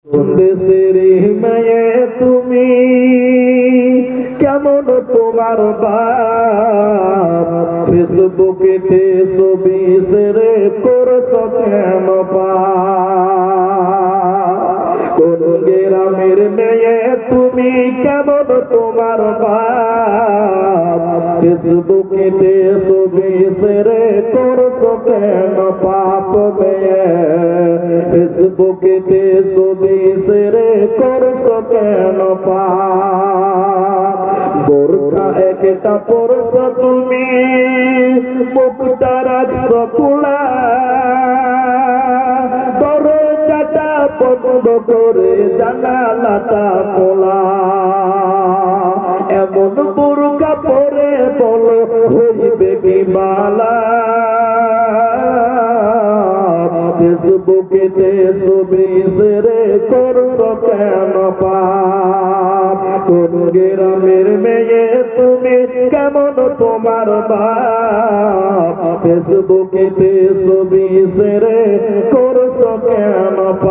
দেশের মেয়ে তুমি কেমন তোমার বাপ ফেসবুকেতে ছবি শেয়ার করছো কেন কোন গ্রামের মেয়ে তুমি কেমন তোমার বাপ ফেসবুকেতে ছবি শেয়ার করছো কেন পাপ মেয়ে ফেসবুকেতে ছবি শেয়ার করছো কেন পাপ বোরখা একটা পরছো তুমি মুখটা রাখছো খোলা দরজাটা বন্ধ করে জানালাটা খোলা এমন বোরখা পরে বলো হইবে কি বালা ফেসবুকেতে ছবি শেয়ার করছো কেন পাপ কোন গ্রামের মেয়ে তুমি কেমন তোমার বাপ ফেসবুকেতে ছবি শেয়ার করছো কেন পাপ